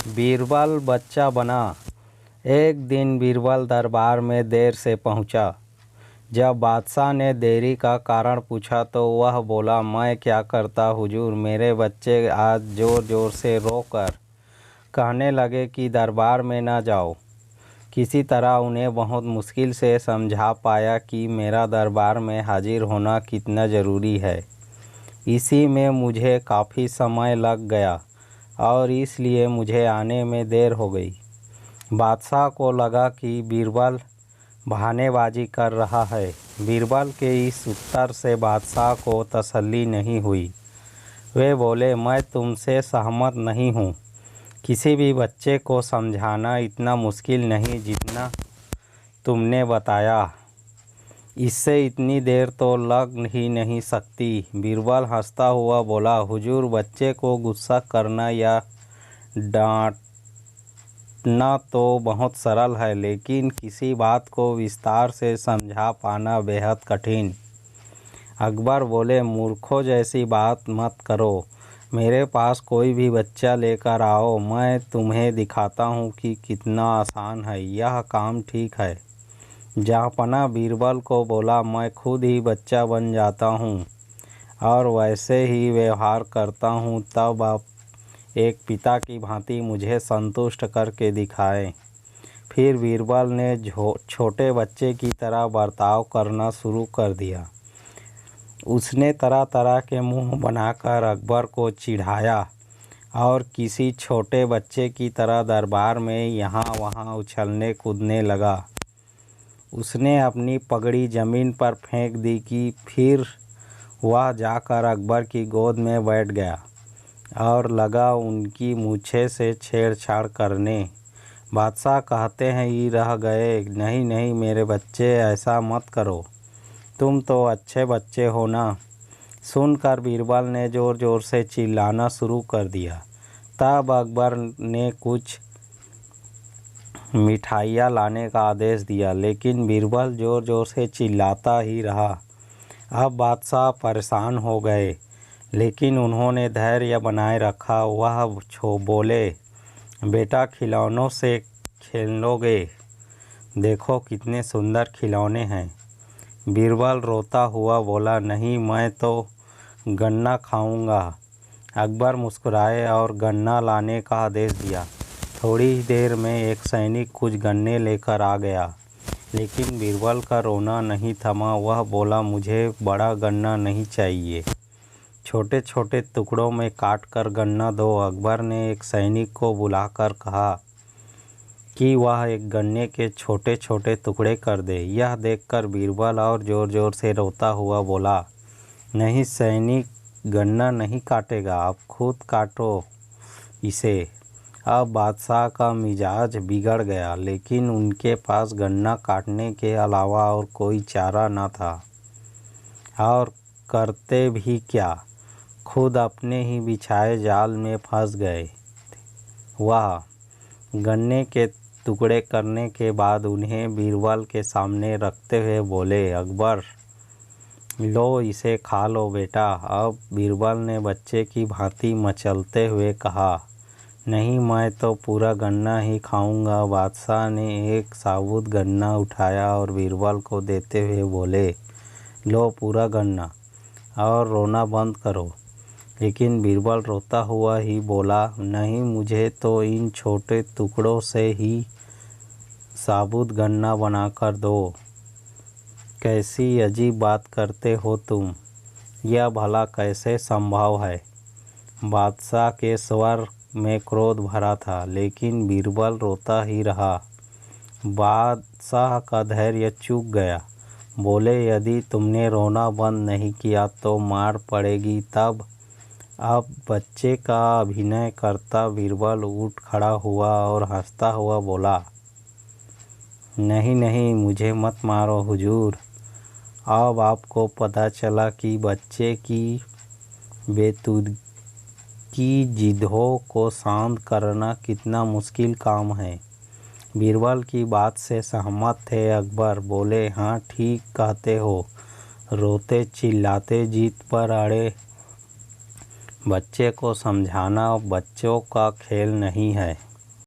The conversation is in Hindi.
बीरबल बच्चा बना। एक दिन बीरबल दरबार में देर से पहुंचा। जब बादशाह ने देरी का कारण पूछा तो वह बोला, मैं क्या करता हुजूर, मेरे बच्चे आज ज़ोर ज़ोर से रोकर कहने लगे कि दरबार में ना जाओ। किसी तरह उन्हें बहुत मुश्किल से समझा पाया कि मेरा दरबार में हाजिर होना कितना ज़रूरी है। इसी में मुझे काफ़ी समय लग गया और इसलिए मुझे आने में देर हो गई। बादशाह को लगा कि बीरबल बहानेबाजी कर रहा है। बीरबल के इस उत्तर से बादशाह को तसल्ली नहीं हुई। वे बोले, मैं तुमसे सहमत नहीं हूँ। किसी भी बच्चे को समझाना इतना मुश्किल नहीं जितना तुमने बताया। इससे इतनी देर तो लग ही नहीं सकती। बीरबल हंसता हुआ बोला, हुजूर, बच्चे को गुस्सा करना या डांटना तो बहुत सरल है, लेकिन किसी बात को विस्तार से समझा पाना बेहद कठिन। अकबर बोले, मूर्खों जैसी बात मत करो। मेरे पास कोई भी बच्चा लेकर आओ, मैं तुम्हें दिखाता हूँ कि कितना आसान है यह काम। ठीक है। जहाँपना बीरबल को बोला, मैं खुद ही बच्चा बन जाता हूँ और वैसे ही व्यवहार करता हूँ। तब आप एक पिता की भांति मुझे संतुष्ट करके दिखाएं। फिर बीरबल ने छोटे बच्चे की तरह बर्ताव करना शुरू कर दिया। उसने तरह तरह के मुँह बनाकर अकबर को चिढ़ाया और किसी छोटे बच्चे की तरह दरबार में यहाँ वहाँ उछलने कूदने लगा। उसने अपनी पगड़ी ज़मीन पर फेंक दी कि फिर वह जाकर अकबर की गोद में बैठ गया और लगा उनकी मूछें से छेड़छाड़ करने। बादशाह कहते हैं, ये रह गए। नहीं नहीं मेरे बच्चे, ऐसा मत करो, तुम तो अच्छे बच्चे हो ना। सुनकर बीरबल ने ज़ोर ज़ोर से चिल्लाना शुरू कर दिया। तब अकबर ने कुछ मिठाइयाँ लाने का आदेश दिया, लेकिन बीरबल ज़ोर ज़ोर से चिल्लाता ही रहा। अब बादशाह परेशान हो गए, लेकिन उन्होंने धैर्य बनाए रखा। वह बोले, बेटा, खिलौनों से खेलोगे? देखो कितने सुंदर खिलौने हैं। बीरबल रोता हुआ बोला, नहीं, मैं तो गन्ना खाऊंगा। अकबर मुस्कुराए और गन्ना लाने का आदेश दिया। थोड़ी ही देर में एक सैनिक कुछ गन्ने लेकर आ गया, लेकिन बीरबल का रोना नहीं थमा। वह बोला, मुझे बड़ा गन्ना नहीं चाहिए, छोटे छोटे टुकड़ों में काट कर गन्ना दो। अकबर ने एक सैनिक को बुलाकर कहा कि वह एक गन्ने के छोटे छोटे टुकड़े कर दे। यह देखकर बीरबल और ज़ोर ज़ोर से रोता हुआ बोला, नहीं सैनिक, गन्ना नहीं काटेगा, आप खुद काटो इसे। अब बादशाह का मिजाज बिगड़ गया, लेकिन उनके पास गन्ना काटने के अलावा और कोई चारा न था। और करते भी क्या, खुद अपने ही बिछाए जाल में फंस गए। वह गन्ने के टुकड़े करने के बाद उन्हें बीरबल के सामने रखते हुए बोले, अकबर, लो इसे खा लो बेटा। अब बीरबल ने बच्चे की भांति मचलते हुए कहा, नहीं, मैं तो पूरा गन्ना ही खाऊंगा। बादशाह ने एक साबुत गन्ना उठाया और बीरबल को देते हुए बोले, लो पूरा गन्ना और रोना बंद करो। लेकिन बीरबल रोता हुआ ही बोला, नहीं, मुझे तो इन छोटे टुकड़ों से ही साबुत गन्ना बनाकर दो। कैसी अजीब बात करते हो तुम, यह भला कैसे संभव है? बादशाह के स्वर में क्रोध भरा था, लेकिन बीरबल रोता ही रहा। बादशाह का धैर्य चूक गया। बोले, यदि तुमने रोना बंद नहीं किया तो मार पड़ेगी। तब अब बच्चे का अभिनय करता बीरबल उठ खड़ा हुआ और हंसता हुआ बोला, नहीं नहीं, मुझे मत मारो हुजूर। अब आपको पता चला कि बच्चे की बेतुकी जिद्दों को शांत करना कितना मुश्किल काम है। बीरबल की बात से सहमत थे अकबर। बोले, हाँ, ठीक कहते हो। रोते चिल्लाते जीत पर अड़े बच्चे को समझाना बच्चों का खेल नहीं है।